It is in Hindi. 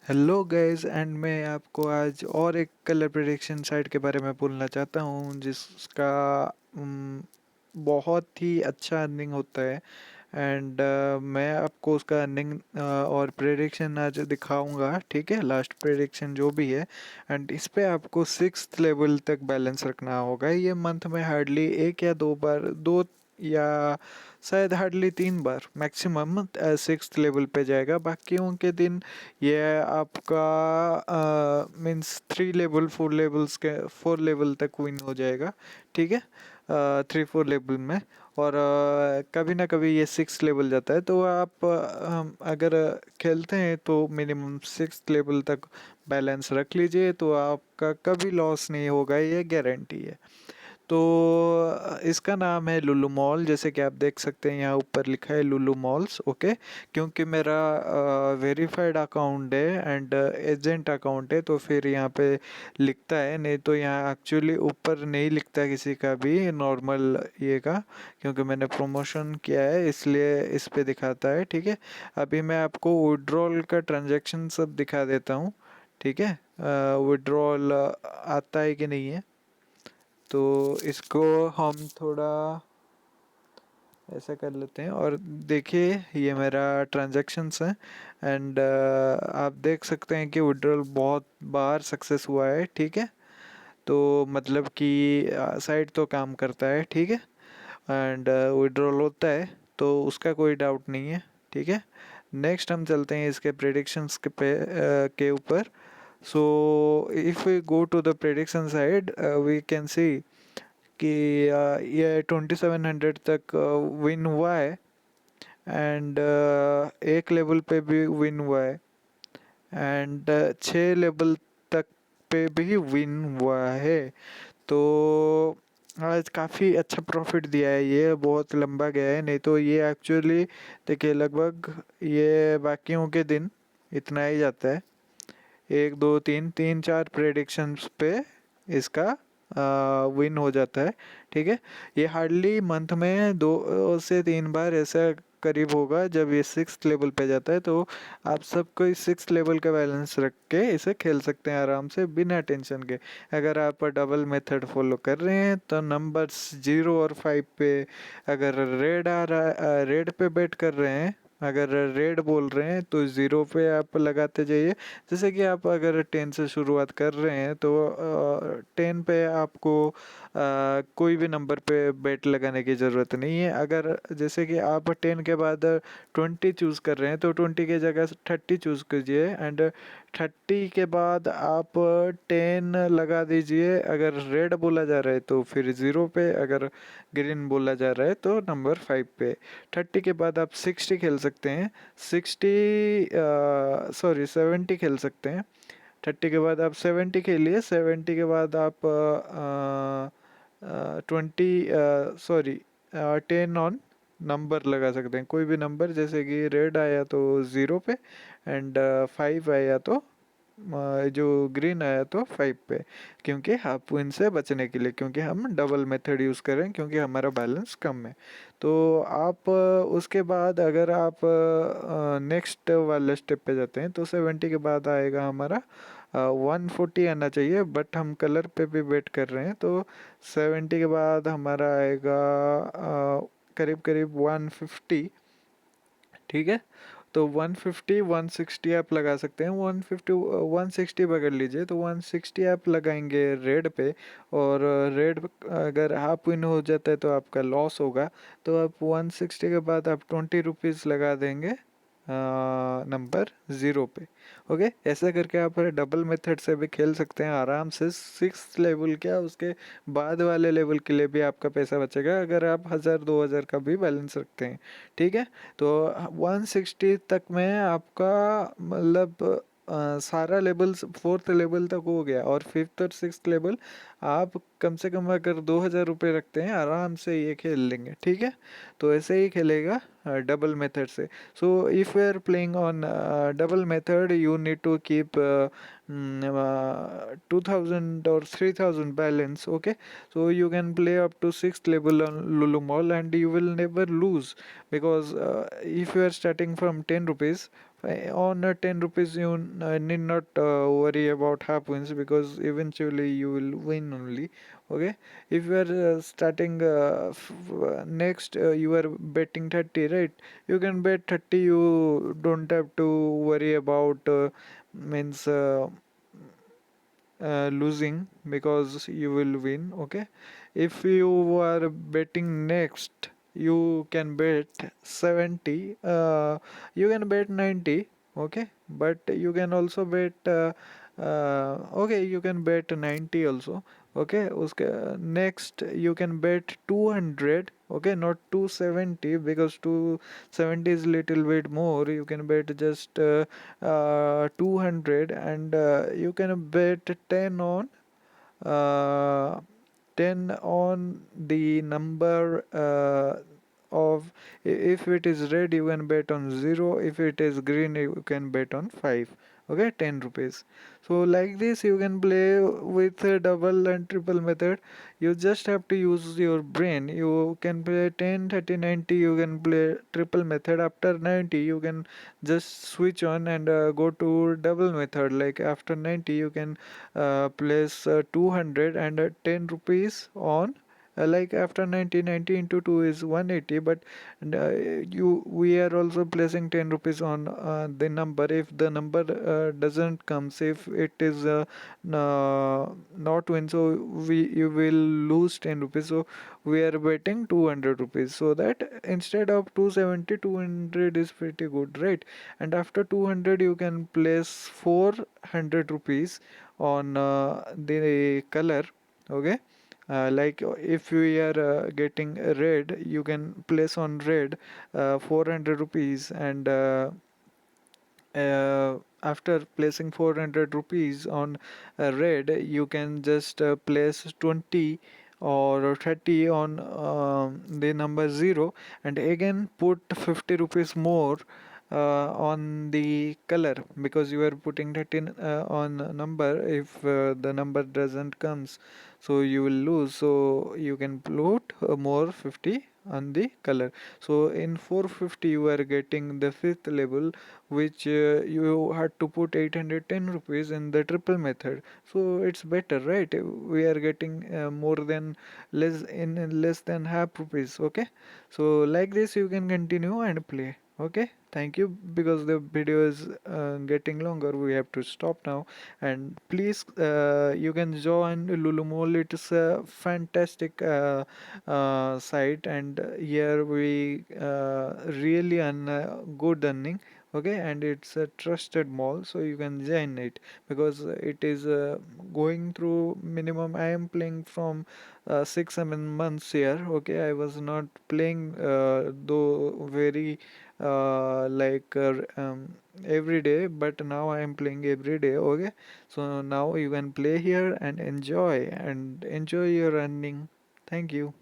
हेलो गाइस एंड मैं आपको आज और एक कलर प्रेडिक्शन साइट के बारे में बोलना चाहता हूँ जिसका उम, बहुत ही अच्छा अर्निंग होता है एंड मैं आपको उसका अर्निंग और प्रेडिक्शन आज दिखाऊंगा। ठीक है, लास्ट प्रेडिक्शन जो भी है एंड इस पे आपको सिक्स्थ लेवल तक बैलेंस रखना होगा। ये मंथ में हार्डली एक या दो बार, दो या शायद हार्डली 3 बार मैक्सिमम सिक्स्थ लेवल पे जाएगा। बाकियों के दिन ये आपका मीन्स 3 लेवल 4 लेवल्स के 4 लेवल तक विन हो जाएगा। ठीक है, 3 4 लेवल में। और कभी ना कभी ये 6 लेवल जाता है, तो आप अगर खेलते हैं तो मिनिमम 6 लेवल तक बैलेंस रख लीजिए, तो आपका कभी लॉस नहीं होगा, ये गारंटी है। तो इसका नाम है लुलु मॉल, जैसे कि आप देख सकते हैं यहाँ ऊपर लिखा है लुलु मॉल्स। ओके, क्योंकि मेरा वेरीफाइड अकाउंट है एंड एजेंट अकाउंट है, तो फिर यहाँ पे लिखता है, नहीं तो यहाँ एक्चुअली ऊपर नहीं लिखता किसी का भी नॉर्मल ये का, क्योंकि मैंने प्रमोशन किया है इसलिए इस पे दिखाता है। ठीक है, अभी मैं आपको विड्रॉल का ट्रांजैक्शन सब दिखा देता हूँ। ठीक है, विड्रॉल आता है कि नहीं है, तो इसको हम थोड़ा ऐसा कर लेते हैं और देखिए ये मेरा ट्रांजैक्शंस है एंड आप देख सकते हैं कि विड्रॉल बहुत बार सक्सेस हुआ है। ठीक है, तो मतलब कि साइट तो काम करता है। ठीक है, एंड विड्रॉल होता है, तो उसका कोई डाउट नहीं है। ठीक है, नेक्स्ट हम चलते हैं इसके प्रेडिक्शंस के ऊपर। So if we go to the prediction side we can see कि ये 2700 तक विन हुआ है एंड एक लेवल पे भी विन हुआ है एंड 6 लेवल तक पे भी विन हुआ है। तो आज काफ़ी अच्छा प्रॉफिट दिया है, ये बहुत लंबा गया है, नहीं तो ये एक्चुअली देखिए लगभग ये बाकियों के दिन इतना ही जाता है। एक दो तीन तीन चार प्रेडिक्शंस पे इसका विन हो जाता है। ठीक है, ये हार्डली मंथ में 2 से 3 बार ऐसा करीब होगा जब ये 6th लेवल पे जाता है, तो आप सबको इस 6th लेवल का बैलेंस रख के इसे खेल सकते हैं आराम से बिना टेंशन के। अगर आप डबल मेथड फॉलो कर रहे हैं तो नंबर्स 0 और 5 पे, अगर रेड आ रहा है रेड पे बेट कर रहे हैं, अगर रेड बोल रहे हैं तो 0 पे आप लगाते जाइए। जैसे कि आप अगर 10 से शुरुआत कर रहे हैं तो 10 पे आपको कोई भी नंबर पे बेट लगाने की ज़रूरत नहीं है। अगर जैसे कि आप 10 के बाद 20 चूज़ कर रहे हैं तो 20 की जगह 30 चूज़ कीजिए एंड 30 के बाद आप 10 लगा दीजिए। अगर रेड बोला जा रहा है तो फिर 0 पे, अगर ग्रीन बोला जा रहा है तो नंबर 5 पे। 30 के बाद आप 60 खेल सकते हैं, 70 खेल सकते हैं। 30 के बाद आप 70 खेलिए, 70 के बाद आप 20 सॉरी 10 ऑन नंबर लगा सकते हैं, कोई भी नंबर, जैसे कि रेड आया तो 0 पे एंड 5 आया तो जो ग्रीन आया तो 5 पे, क्योंकि हाफ विन से बचने के लिए, क्योंकि हम डबल मेथड यूज़ करें क्योंकि हमारा बैलेंस कम है। तो आप उसके बाद अगर आप नेक्स्ट वाले स्टेप पे जाते हैं तो 70 के बाद आएगा हमारा 140 आना चाहिए, बट हम कलर पे भी वेट कर रहे हैं, तो 70 के बाद हमारा आएगा करीब करीब 150। ठीक है, तो 150 160 आप लगा सकते हैं, 150 160 पकड़ लीजिए, तो 160 आप लगाएंगे रेड पे। और रेड अगर हाफ विन हो जाता है तो आपका लॉस होगा, तो आप 160 के बाद आप 20 रुपीज़ लगा देंगे नंबर 0 पे। ओके, ऐसा करके आप डबल मेथड से भी खेल सकते हैं आराम से। 6th लेवल क्या, उसके बाद वाले लेवल के लिए भी आपका पैसा बचेगा अगर आप 1000 2000 का भी बैलेंस रखते हैं। ठीक है, तो 160 तक में आपका मतलब सारा लेवल्स 4th लेवल तक हो गया, और 5th और 6th लेवल आप कम से कम अगर 2000 रुपये रखते हैं आराम से ये खेल लेंगे। ठीक है, तो ऐसे ही खेलेगा डबल मेथड से। So if you are playing on double method you need to keep 2000 or 3000 balance. Okay, so you can play up to 6th level on Lulu Mall and you will never lose, because if you are starting from 10 rupees On 10 rupees you need not worry about half wins, because eventually you will win only. Okay, if you are starting next, you are betting 30, right? You can bet 30, you don't have to worry about means losing, because you will win. Okay, if you are betting next, you can bet 70, you can bet 90. Okay, but you can also bet okay, you can bet 90 also. Okay, uske next you can bet 200. Okay, not 270, because 270 is little bit more. You can bet just 200, and you can bet 10 on uh, 10 on the number of, if it is red you can bet on 0, if it is green you can bet on 5. Okay, 10 rupees. So like this you can play with a double and triple method. You just have to use your brain. You can play 10, 30, 90. You can play triple method. After 90 you can just switch on and go to double method. Like after 90 you can place 200 and 10 rupees on, like after 90, 90 into 2 is 180, but you we are also placing 10 rupees on the number. If the number doesn't comes, if it is not win, so we you will lose 10 rupees. So we are betting 200 rupees, so that instead of 270, 200 is pretty good, right? And after 200 you can place 400 rupees on the color. Okay, like if we are getting a red, you can place on red 400 rupees, and after placing 400 rupees on red, you can just place 20 or 30 on the number 0, and again put 50 rupees more on the color, because you are putting 13 on a number. If the number doesn't comes, so you will lose, so you can put more 50 on the color. So in 450 you are getting the fifth level, which you had to put 810 rupees in the triple method. So it's better, right? We are getting more than in less than half rupees. Okay, so like this you can continue and play. Okay, thank you. Because the video is getting longer, we have to stop now. And please, you can join Lulumol. It's a fantastic site, and here we really earn good earning. Okay, and it's a trusted mall, so you can join it, because it is going through minimum. I am playing from 6 7 months here. Okay, I was not playing though very every day, but now I am playing every day. Okay, so now you can play here and enjoy your earning. Thank you.